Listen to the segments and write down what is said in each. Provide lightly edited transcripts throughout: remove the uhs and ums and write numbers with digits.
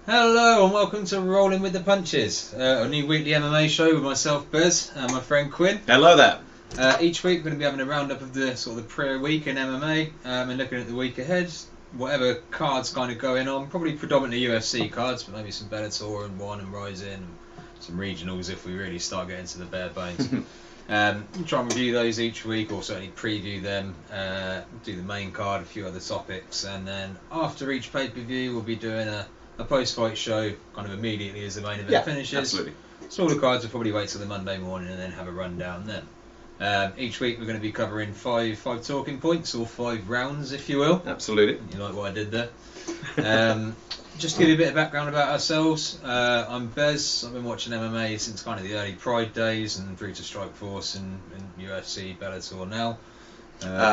Hello and welcome to Rolling with the Punches, a new weekly MMA show with myself, Bez, and my friend Quinn. Hello there. Each week we're going to be having a roundup of the pre-week in MMA and looking at the week ahead, whatever cards kind of going on, probably predominantly UFC cards, but maybe some Bellator and One and Rising, and some regionals if we really start getting to the bare bones. We'll try and review those each week, or certainly preview them, do the main card, a few other topics, and then after each pay-per-view we'll be doing a post-fight show kind of immediately as the main event finishes. Absolutely. Smaller cards will probably wait till the Monday morning and then have a rundown then. Each week we're going to be covering five talking points, or 5 rounds if you will. Absolutely. You like what I did there? Just to give you a bit of background about ourselves, I'm Bez. I've been watching MMA since kind of the early Pride days and through to Strikeforce and UFC, Bellator now.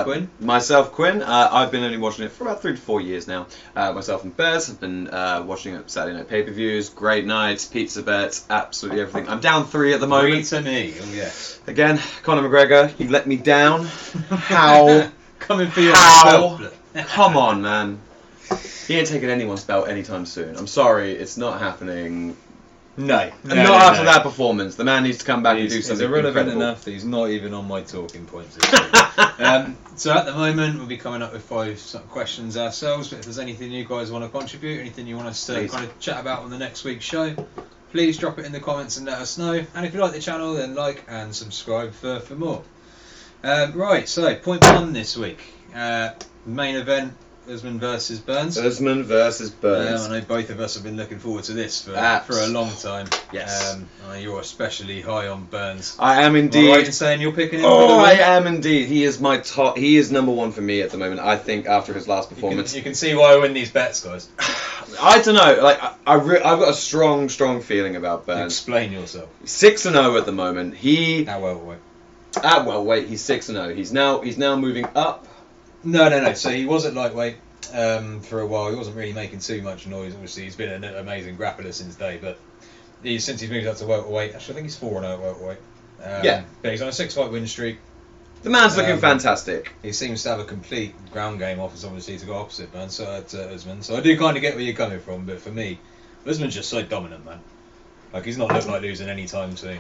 Quinn? Myself, Quinn. I've been only watching it for about 3 to 4 years now. Myself and Bez have been watching it Saturday night pay-per-views, great nights, pizza bets, absolutely everything. I'm down 3 at the moment. 3 to me, oh yes. Again, Conor McGregor, you let me down. How? Coming for you. How? Come on, man. He ain't taking anyone's belt anytime soon. I'm sorry, it's not happening. No. Not after that performance. The man needs to come back and do something He's irrelevant incredible. enough that he's not even on my talking points. So at the moment we'll be coming up with 5 sort of questions ourselves, but if there's anything you guys want to contribute, anything you want us to kind of chat about on the next week's show, please drop it in the comments and let us know. And if you like the channel, then like and subscribe for more. Right, so point 1 this week. Main event, Usman versus Burns. Usman versus Burns. I know both of us have been looking forward to this for a long time. Yes. I know you're especially high on Burns. I am indeed. Am I right in saying you're picking him? I am indeed. He is my top. He is number 1 for me at the moment. I think after his last performance. You can see why I win these bets, guys. I don't know. Like I've got a strong feeling about Burns. Explain yourself. 6-0 at the the He. How welterweight? At welterweight, he's 6-0. He's now moving up. No. So he was at lightweight for a while. He wasn't really making too much noise. Obviously, he's been an amazing grappler since day, but since he's moved up to welterweight, actually I think he's 4-0 at welterweight. But he's on a 6-fight win streak. The man's looking fantastic. He seems to have a complete ground game offers, obviously, to go opposite Burns, so Usman. So I do kind of get where you're coming from, but for me, Usman's just so dominant, man. Like, he's not looking like losing any time soon.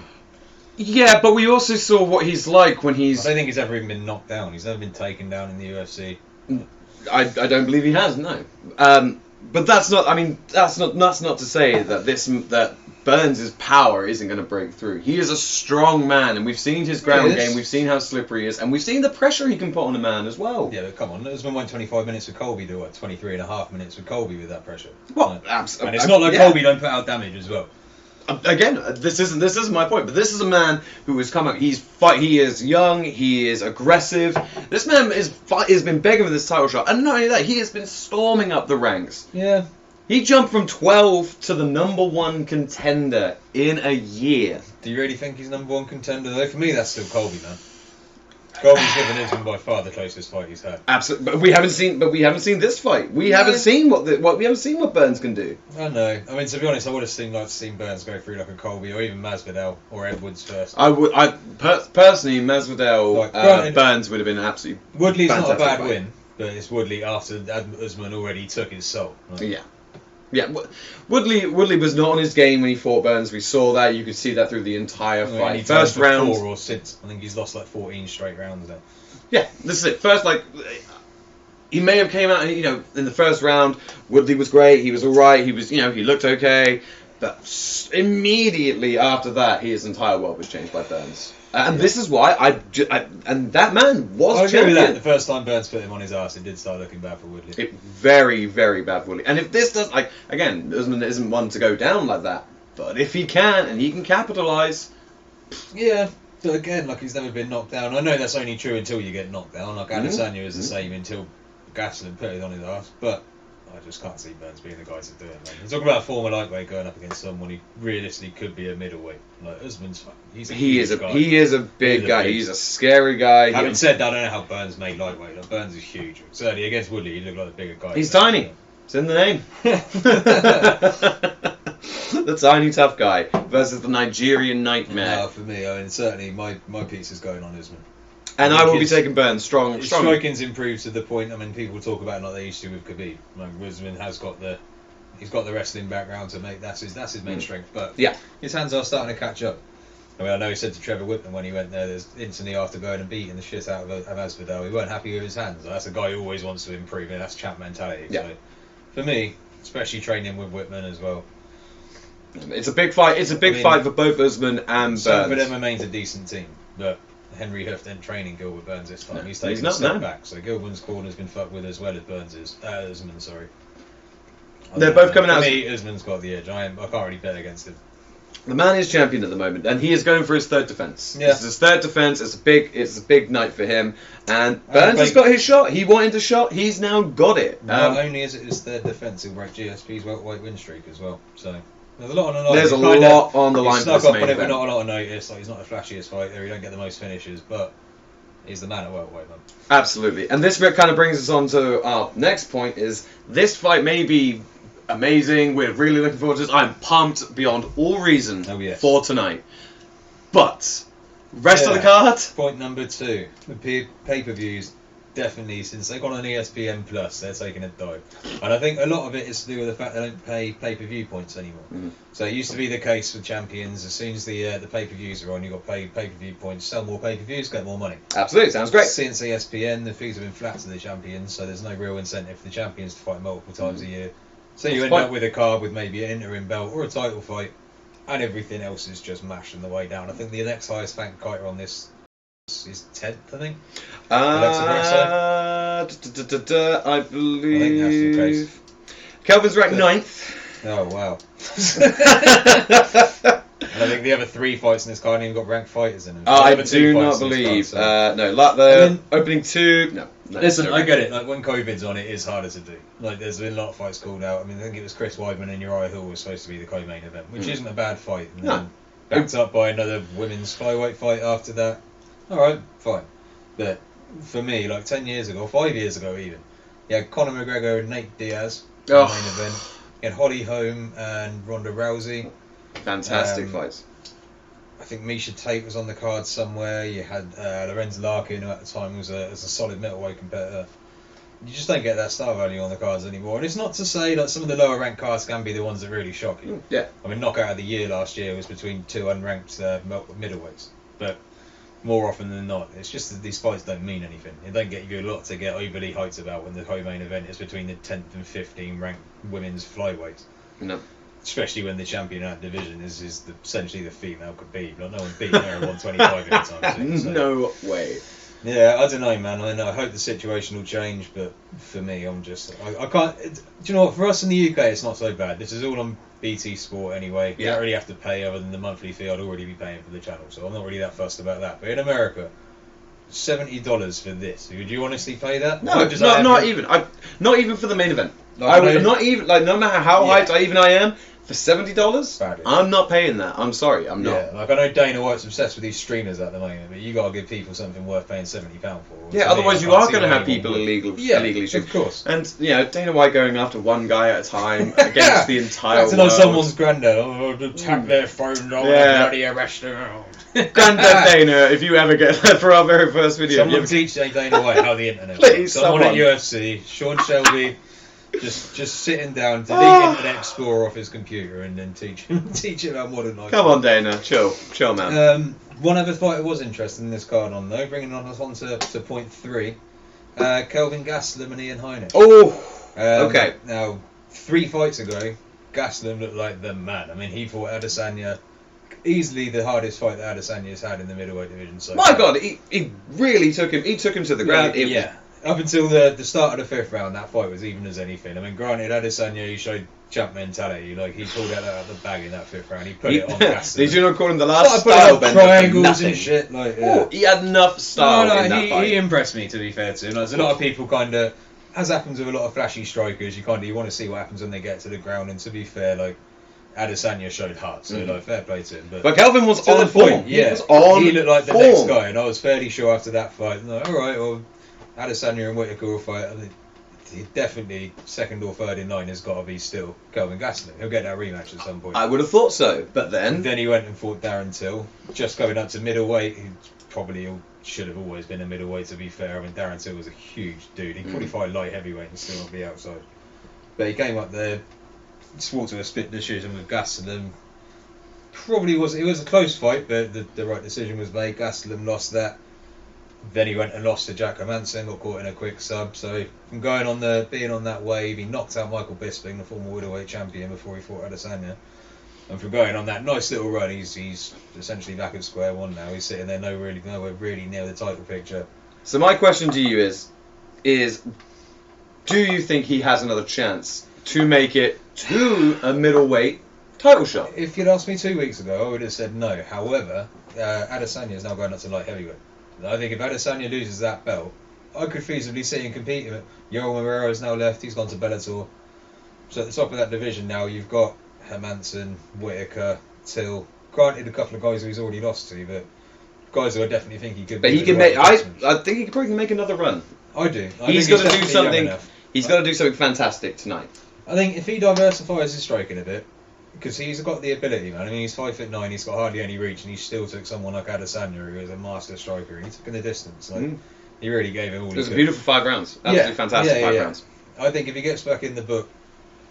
Yeah, but we also saw what he's like when he's. I don't think he's ever even been knocked down. He's never been taken down in the UFC. I don't believe he has, no. But that's not. I mean, that's not to say that that Burns' power isn't going to break through. He is a strong man, and we've seen his ground game. We've seen how slippery he is, and we've seen the pressure he can put on a man as well. Yeah, but come on, Usman went 25 minutes with Colby to 23.5 minutes with Colby with that pressure. Well, absolutely. And it's not like Colby don't put out damage as well. Again, this isn't my point, but this is a man who has come up. He is young. He is aggressive. This man has been begging for this title shot, and not only that, he has been storming up the ranks. Yeah. He jumped from 12 to the number 1 contender in a year. Do you really think he's number 1 contender though? For me, that's still Colby, man. Colby's given Usman by far the closest fight he's had. Absolutely, but we haven't seen this fight. We haven't seen what Burns can do. I know. I mean, to be honest, I would have liked to see Burns go through like a Colby or even Masvidal or Edwards first. Personally, Masvidal, Burns would have been absolutely. Woodley's not a bad win, but it's Woodley after Usman already took his soul. Right? Yeah. Yeah, Woodley was not on his game when he fought Burns. We saw that. You could see that through the entire fight. First round, 4 or 6. I think he's lost like 14 straight rounds now. Yeah, this is it. First, he may have came out, in the first round. Woodley was great. He was all right. He was, he looked okay. But immediately after that, his entire world was changed by Burns. And this is why and that man was I agree champion. with that. The first time Burns put him on his ass, it did start looking bad for Woodley. Very, very bad for Woodley. And if this does, again, Usman isn't one to go down like that. But if he can, and he can capitalise. Yeah, but again, he's never been knocked down. I know that's only true until you get knocked down. Adesanya is the same until Gastelum put it on his ass. But I just can't see Burns being the guy to do it, man. You're talking about a former lightweight going up against someone who realistically could be a middleweight. Like, Usman's he is a big guy. He's a scary guy. Having said that, I don't know how Burns made lightweight. Like, Burns is huge. Certainly against Woodley, he looked like a bigger guy. He's tiny. It's in the name. The tiny tough guy versus the Nigerian nightmare. No, for me, certainly my piece is going on Usman. And I will be taking Burns strong. His striking's improved to the point. People talk about it like they used to with Khabib. Usman has got the He's got the wrestling background to make that's his main strength. But Yeah. his hands are starting to catch up. I mean, I know he said to Trevor Whitman when he went there, there's instantly after going and beating the shit out of Masvidal, he weren't happy with his hands. That's a guy who always wants to improve, and that's champ mentality. Yeah. So for me, especially training with Whitman as well. It's a big fight. It's a big fight for both Usman and Sanford Burns. MMA's a decent team, but Henry Hoof didn't training Gilbert Burns this time. No, He's taken he's a not, step no. back. So Gilbert's corner's been fucked with as well as Burns's. Usman, sorry. They're both coming out. For me, Usman's got the edge. I can't really bet against him. The man is champion at the moment, and he is going for his third defense. Yeah. This is his third defense. It's a big night for him. And Burns has got his shot. He wanted a shot. He's now got it. Not only is it his third defence, he'll break GSP's welterweight win streak as well. So there's a lot on the line. There's a lot on the line for Snuck this up main on it with event. not a lot of notice. Like, he's not the flashiest fighter. He don't get the most finishes, but he's the man at welterweight, man. Absolutely. And this bit kind of brings us on to our next point. Is this fight may be amazing. We're really looking forward to this. I'm pumped beyond all reason for tonight. But rest of the card. Point number 2: the pay-per-views. Definitely, since they've gone on ESPN Plus, they're taking a dive, and I think a lot of it is to do with the fact they don't pay pay-per-view points anymore. So it used to be the case for champions. As soon as the pay-per-views are on, you got pay-per-view points, sell more pay-per-views, get more money. Absolutely, sounds great. Since ESPN, the fees have been flat to the champions, so there's no real incentive for the champions to fight multiple times a year. So you end up with a card with maybe an interim belt or a title fight, and everything else is just mashing the way down. I think the next highest ranked fighter on this is 10th, I think. I believe. I think that's the case. Kelvin's ranked 9th. Oh, wow. And I think the other 3 fights in this card haven't even got ranked fighters in them. I do not believe. No, like the opening 2. No. Listen, I get it. Like, when COVID's on, it is harder to do. Like, there's been a lot of fights called out. I mean, I think it was Chris Weidman and Uriah Hall was supposed to be the co-main event, which isn't a bad fight. And then backed up by another women's flyweight fight after that. All right, fine. But for me, like 10 years ago, 5 years ago even, you had Conor McGregor and Nate Diaz in the main event. You had Holly Holm and Ronda Rousey. Fantastic fights. I think Misha Tate was on the card somewhere. You had Lorenz Larkin, who at the time was a solid middleweight competitor. You just don't get that star value on the cards anymore. And it's not to say that some of the lower ranked cards can be the ones that really shock you. Yeah. I mean, knockout of the year last year was between 2 unranked middleweights. But more often than not, it's just that these fights don't mean anything. It don't get you a lot to get overly hyped about when the co-main event is between the 10th and 15th ranked women's flyweights. No. Especially when the champion of that division is essentially the female Khabib. Like, no one's beating her at 125 anytime soon. So. No way. Yeah, I don't know, man. I hope the situation will change, but for me, I can't. Do you know what? For us in the UK, it's not so bad. This is all on BT Sport anyway. You don't really have to pay other than the monthly fee I'd already be paying for the channel, so I'm not really that fussed about that. But in America, $70 for this. Would you honestly pay that? No, not even. Not even for the main event. I would not even, like, no matter how hyped I am, for $70, I'm not paying that. I'm sorry, I'm not. Yeah, like I know Dana White's obsessed with these streamers at the moment, but you got to give people something worth paying £70 for. Yeah, otherwise you are going to have people illegally stream. Of course. And Dana White going after one guy at a time against the entire world. Like someone's granddad, tap their phone, bloody arrest them. Granddad Dana, if you ever get that for our very first video, someone teach Dana White how the internet works. Someone at UFC, Sean Shelby. Just sitting down, delete Internet Explorer off his computer, and then teach him how modern life. Come on, Dana, chill, man. One other fighter was interested in this card on though, bringing us on to point 3. Kelvin Gastelum and Ian Heinisch. Oh, okay. Now, 3 fights ago, Gastelum looked like the man. I mean, he fought Adesanya, easily the hardest fight that Adesanya's had in the middleweight division. So my God, he really took him. He took him to the ground. Yeah. Up until the start of the 5th round, that fight was even as anything. I mean, granted, Adesanya, he showed champ mentality. Like, he pulled out the bag in that 5th round. He put it on Gastelum. Did you not call him the last style bender? Triangles and shit. Like, he had enough style in that fight. He impressed me, to be fair to him. Like, there's a lot of people kind of, as happens with a lot of flashy strikers, you want to see what happens when they get to the ground. And to be fair, like, Adesanya showed heart, so like, fair play to him. But Kelvin was on form. Yeah, he looked like the next guy, and I was fairly sure after that fight, like, all right, well, Adesanya and Whittaker will fight. I mean, he definitely second or third in line has got to be still Kelvin Gastelum. He'll get that rematch at some point. I would have thought so, but then he went and fought Darren Till, just going up to middleweight. He probably should have always been a middleweight, to be fair. I mean, Darren Till was a huge dude. He'd probably fight light heavyweight and still not be outside. But he came up there, fought to a split decision with Gastelum. Probably was a close fight, but the right decision was made. Gastelum lost that. Then he went and lost to Jack Hermansson, got caught in a quick sub. So from being on that wave, he knocked out Michael Bisping, the former middleweight champion, before he fought Adesanya. And from going on that nice little run, he's essentially back at square one now. He's sitting there nowhere really near the title picture. So my question to you is do you think he has another chance to make it to a middleweight title shot? If you'd asked me 2 weeks ago, I would have said no. However, Adesanya is now going up to light heavyweight. I think if Adesanya loses that belt, I could feasibly see him competing. Yoel Moreira's now left, he's gone to Bellator. So at the top of that division now, you've got Hermansson, Whittaker, Till. Granted, a couple of guys who he's already lost to, but guys who I definitely think he could. But he can make. I think he could probably make another run. I do. He's got to do something. He's got to do something fantastic tonight. I think if he diversifies his striking a bit, because he's got the ability, man. I mean, he's 5'9", he's got hardly any reach, and he still took someone like Adesanya, who is a master striker, and he took him the distance. Like, he really gave him all. It was a beautiful 5 rounds. Absolutely fantastic 5 rounds. I think if he gets back in the book,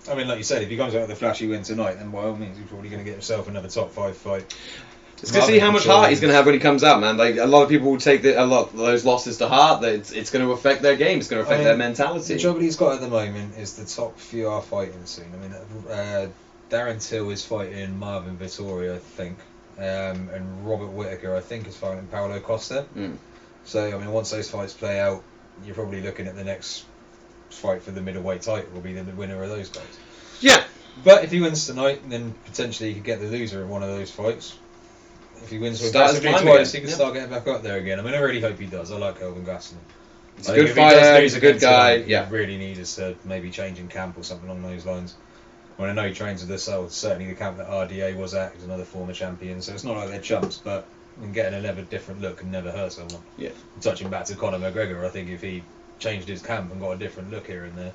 I mean, like you said, if he comes out with a flashy win tonight, then by all means, he's probably going to get himself another top 5 fight. It's good to see how much heart he's going to have when he comes out, man. Like, a lot of people will take a lot of those losses to heart. That it's going to affect their game. It's going to affect their mentality. The trouble he's got at the moment is the top few are fighting soon. I mean, Darren Till is fighting Marvin Vittori, I think, and Robert Whittaker, I think, is fighting Paulo Costa. So, I mean, once those fights play out, you're probably looking at the next fight for the middleweight title will be the winner of those guys. Yeah. But if he wins tonight, then potentially he could get the loser in one of those fights. If he wins aggressively twice, he can start getting back up there again. I mean, I really hope he does. I like Kelvin Gastelum. He's a good fighter, he's a good guy. Yeah. Really need is to maybe change in camp or something along those lines. I mean, I know he trains with us, certainly the camp that RDA was at, he's another former champion, so it's not like they're chumps, but getting another different look can never hurt someone. Yeah. Touching back to Conor McGregor, I think if he changed his camp and got a different look here and there,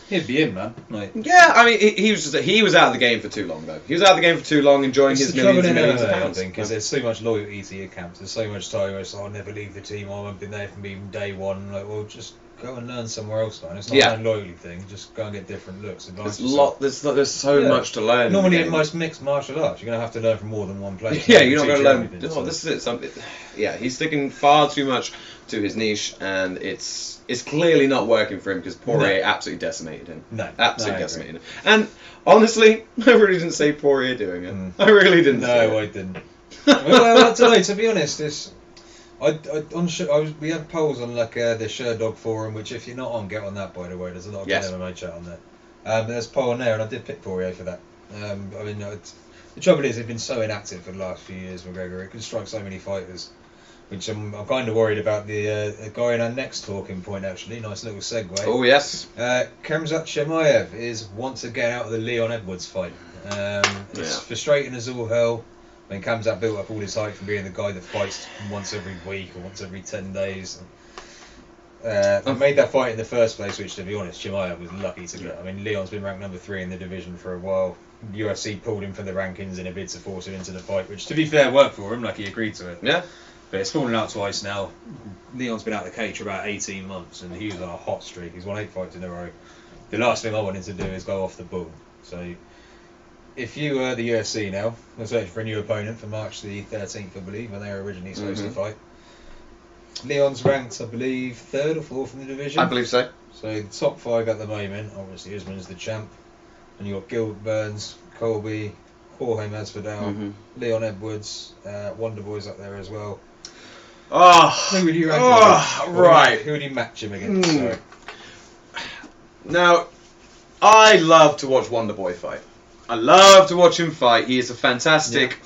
he'd be in, man. Like, yeah, I mean, he was out of the game for too long, though. He was out of the game for too long, enjoying his millions and millions of pounds. Because there's so much loyalty to your camps. There's so much time where it's, I'll never leave the team. I've been there from even day one. Like, well, just go and learn somewhere else, man. It's not a loyalty thing. Just go and get different looks. There's so much to learn. Normally in most mixed martial arts, you're going to have to learn from more than one place. Yeah, you're not going to learn. Oh, this is it. He's sticking far too much to his niche, and it's clearly not working for him because Poirier absolutely decimated him. Absolutely decimated him. And honestly, I really didn't say Poirier doing it. I really didn't. No, I didn't. Well, I don't know. To be honest, we have polls on like the Sherdog forum, which if you're not on, get on that. By the way, there's a lot of good MMA chat on there. There's a poll on there, and I did pick Poirier for that. I mean, the trouble is, they've been so inactive for the last few years. McGregor, it can strike so many fighters. Which I'm kind of worried about the guy in our next talking point, actually. Nice little segue. Oh, yes. Khamzat Chimaev wants to get out of the Leon Edwards fight. It's frustrating as all hell. I mean, Khamzat built up all his hype from being the guy that fights once every week or once every 10 days. They made that fight in the first place, which, to be honest, Chimaev was lucky to get. I mean, Leon's been ranked number 3 in the division for a while. UFC pulled him from the rankings in a bid to force him into the fight, which, to be fair, worked for him, like he agreed to it. Yeah. But it's fallen out twice now. Leon's been out of the cage for about 18 months, and he was on a hot streak. He's won 8 fights in a row. The last thing I wanted to do is go off the bull. So, if you were the UFC now, we're searching for a new opponent for March the 13th, I believe, when they were originally supposed to fight. Leon's ranked, I believe, 3rd or 4th in the division. I believe so. So, the top 5 at the moment, obviously, Usman is the champ. And you've got Gilbert Burns, Colby, Jorge Masvidal, Leon Edwards, Wonderboy's up there as well. Who would you rank him against? Right. Who would you match him against? Sorry. Now, I love to watch Wonderboy fight. I love to watch him fight. He is a fantastic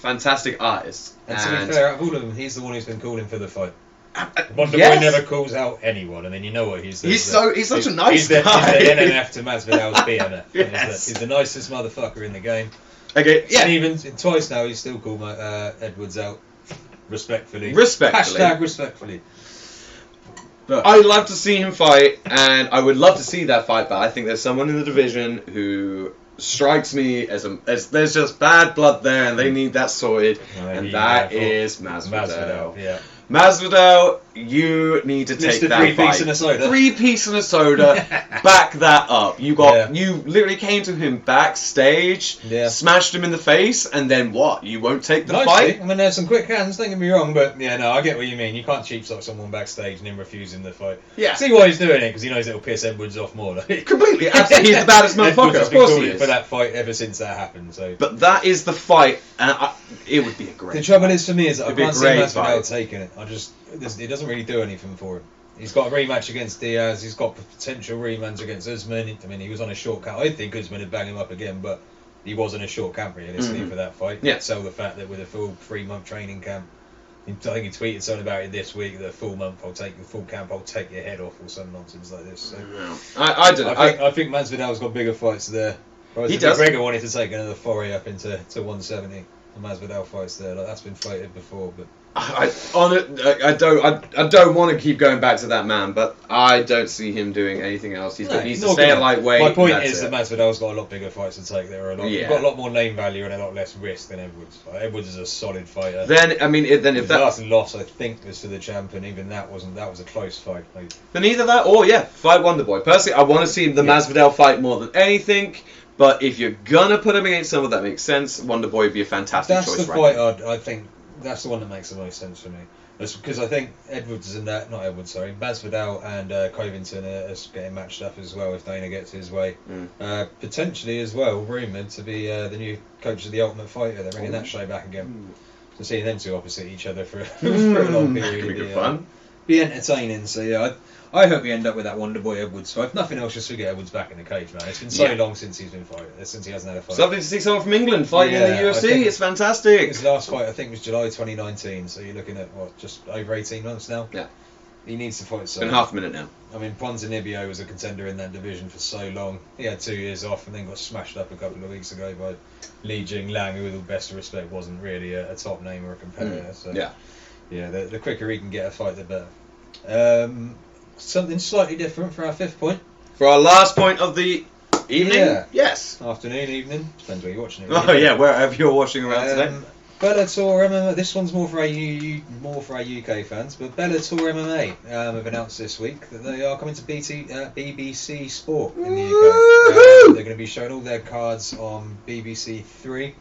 artist. And to be fair, out of all of them, he's the one who's been calling for the fight. Wonderboy never calls out anyone. I mean, you know what he's. He's such a nice guy. He's the NNF to Masvidal's BMF. Yes. He's the nicest motherfucker in the game. Okay. Yeah. And even twice now, he's still called Edwards out. Respectfully. Respectfully. But I'd love to see him fight, and I would love to see that fight, but I think there's someone in the division who strikes me as there's just bad blood there, and they need that sorted, and that is Masvidal. Yeah. Masvidal, you need to take Mr. that Three-piece fight. and a soda. 3-piece and a soda. Back that up. You literally came to him backstage, smashed him in the face, and then what? You won't take the fight? I mean, there's some quick hands, don't get me wrong, but yeah, no, I get what you mean. You can't cheap shot someone backstage and then refuse him the fight. Yeah. See why he's doing it, because he knows it'll piss Edwards off more. Like. Completely, absolutely. He's the baddest motherfucker. Of course he is. For that fight ever since that happened. So. But that is the fight, and it would be a great. The trouble fight. is for me is that I can't see Masvidal taking it. It doesn't really do anything for him. He's got a rematch against Diaz. He's got potential rematch against Usman. I mean, he was on a short count. I think Usman would bang him up again, but he was on a short camp realistically for that fight. Yeah. Sell the fact that with a full 3-month training camp, I think he tweeted something about it this week. The full month, the full camp, I'll take your head off, or some nonsense like this. So. I don't know. I think Masvidal's got bigger fights there. He does. McGregor wanted to take another foray up into 170. The Masvidal fights there, like, that's been floated before, but. I don't want to keep going back to that man, but I don't see him doing anything else. He needs to stay at lightweight. My point is that Masvidal's got a lot bigger fights to take there. He's got a lot more name value and a lot less risk than Edwards. Like, Edwards is a solid fighter. If that last loss, I think, was to the champ, and even that was a close fight. Like, then either that or fight Wonderboy. Personally, I want to see the Masvidal fight more than anything. But if you're gonna put him against someone that makes sense, Wonderboy would be a fantastic choice. That's the fight. I think that's the one that makes the most sense for me. Because I think Masvidal and Covington are getting matched up as well if Dana gets his way. Potentially as well, rumoured to be the new coach of the Ultimate Fighter. They're bringing that show back again. So seeing them two opposite each other for a long period would be good fun. Be entertaining. So yeah, I hope we end up with that Wonderboy Edwards fight. If nothing else, just to get Edwards back in the cage, man. It's been so long since he's been fighting, since he hasn't had a fight. It's lovely to see someone from England fighting in the UFC. It's fantastic. His last fight, I think, was July 2019. So you're looking at just over 18 months now. Yeah. He needs to fight. It's been half a minute now. I mean, Ponzinibbio was a contender in that division for so long. He had 2 years off and then got smashed up a couple of weeks ago by Li Jinglang, who, with all best respect, wasn't really a top name or a competitor. So yeah, the quicker he can get a fight, the better. Something slightly different for our 5th point. For our last point of the evening? Yeah. Yes. Afternoon, evening. Depends where you're watching it. Oh, yeah, wherever you're watching around today. Bellator MMA. This one's more for our UK fans, but Bellator MMA have announced this week that they are coming to BBC Sport in the UK. They're going to be showing all their cards on BBC 3.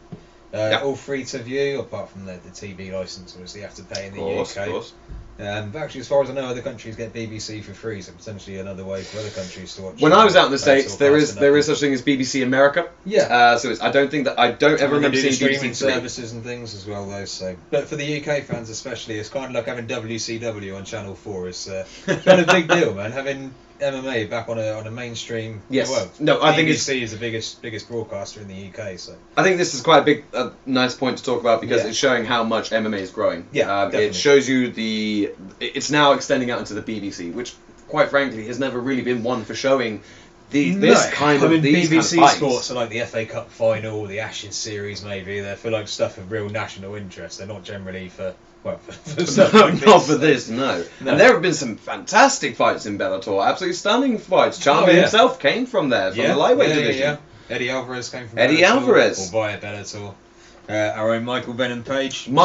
All free to view, apart from the TV licence, which you have to pay in the UK. Of course. But actually, as far as I know, other countries get BBC for free, so potentially another way for other countries to watch. When I was out in the States, there is such thing as BBC America. Yeah. So I don't ever remember seeing streaming BBC services and things as well, though. So, but for the UK fans especially, it's kind of like having WCW on Channel 4. It's kind of a big deal, man. Having MMA back on a mainstream. Yes. Well, no, I think BBC is the biggest broadcaster in the UK. So I think this is quite a big, nice point to talk about because it's showing how much MMA is growing. Yeah, it shows you it's now extending out into the BBC, which, quite frankly, has never really been one for showing this kind of BBC sports are like the FA Cup final, the Ashes series, maybe. They're for like stuff of real national interest. They're not generally for. Well, for stuff like this. Not for this, no. And there have been some fantastic fights in Bellator, absolutely stunning fights. Champa himself came from there, from the lightweight division. Yeah. Eddie Alvarez came from Eddie Alvarez. Or via Bellator. Our own Michael Venom Page. There's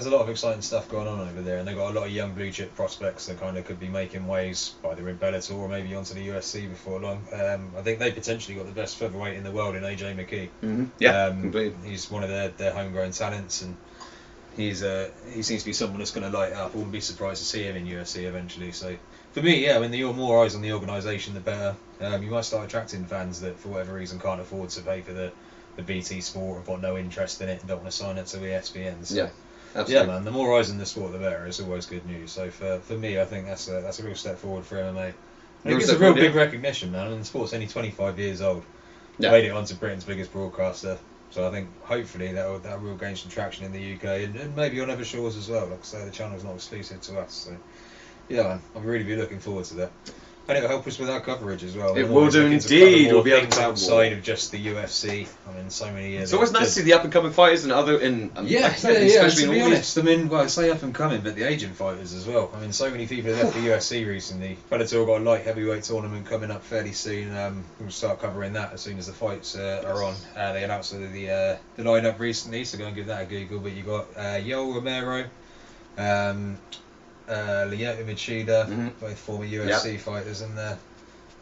a lot of exciting stuff going on over there, and they've got a lot of young blue chip prospects that kind of could be making waves either in Bellator or maybe onto the UFC before long. I think they potentially got the best featherweight in the world in AJ McKee. Mm-hmm. Yeah, completely. He's one of their homegrown talents, and he seems to be someone that's going to light up. I wouldn't be surprised to see him in UFC eventually. So for me, when the more eyes on the organisation, the better. You might start attracting fans that for whatever reason can't afford to pay for the BT Sport, have got no interest in it and don't want to sign it to ESPN. So, yeah, absolutely. Yeah, man. The more eyes on the sport, the better. It's always good news. So for me, I think that's a real step forward for MMA. I think it's a real big recognition, man. I mean, the sport's only 25 years old. Yeah. Made it onto Britain's biggest broadcaster. So I think hopefully that will gain some traction in the UK and maybe on other shores as well. Like I say, the channel's not exclusive to us. So yeah, man, I'll really be looking forward to that. And it'll help us with our coverage as well. It We're will always do looking to indeed. cover more We'll be able things to cover outside more. of just the UFC. I mean, so many years. It's always nice to see the up and coming fighters and other especially To be in all honest, I mean, well, I say up and coming, but the Asian fighters as well. I mean, so many people have left the UFC recently. Bellator got a light heavyweight tournament coming up fairly soon. We'll start covering that as soon as the fights are on. They announced the lineup recently, so go and give that a Google. But you got Yoel Romero, Lyoto Machida, both former UFC fighters in there.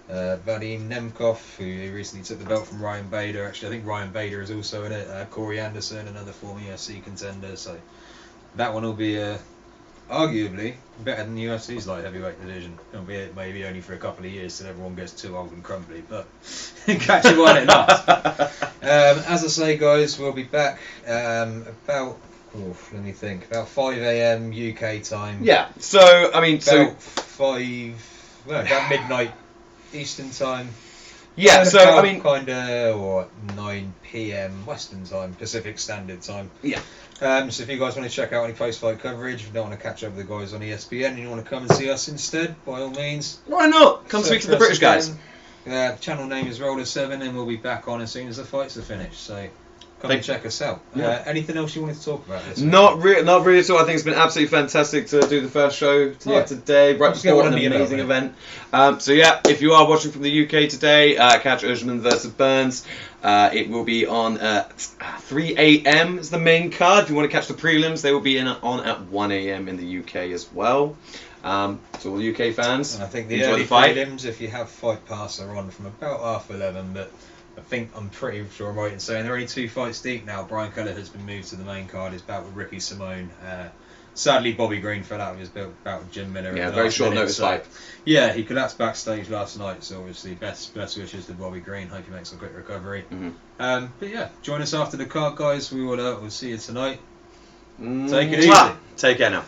Vadim Nemkov, who recently took the belt from Ryan Bader. Actually, I think Ryan Bader is also in it. Corey Anderson, another former UFC contender. So that one will be arguably better than the UFC's light heavyweight division. It'll be maybe only for a couple of years till everyone gets too old and crumbly, but catch you while it lasts. As I say, guys, we'll be back about. Let me think. About 5 a.m. UK time. Yeah. So I mean, about midnight Eastern time. Yeah. So I mean, or 9 p.m. Western time, Pacific Standard Time. Yeah. So if you guys want to check out any post-fight coverage, if you don't want to catch up with the guys on ESPN and you want to come and see us instead, by all means. Why not? Come speak to the British guys. Channel name is Roller7, and we'll be back on as soon as the fights are finished. So. Come and check us out. Anything else you wanted to talk about this week? Not really at all. I think it's been absolutely fantastic to do the first show today. Right before an amazing event. So yeah, if you are watching from the UK today, catch Usman versus Burns. It will be on 3 a.m. is the main card. If you want to catch the prelims, they will be on at 1 a.m. in the UK as well. To all the UK fans, and I think the early prelims, if you have Fight Pass, are on from about 11:30, but I'm pretty sure I'm right in saying they're only 2 fights deep now. Brian Keller has been moved to the main card. His bout with Ricky Simone. Sadly, Bobby Green fell out of his bout with Jim Miller. Yeah, very short notice fight. Yeah, he collapsed backstage last night. So obviously, best wishes to Bobby Green. Hope he makes a quick recovery. But yeah, join us after the card, guys. We'll see you tonight. Take it easy. Take care now.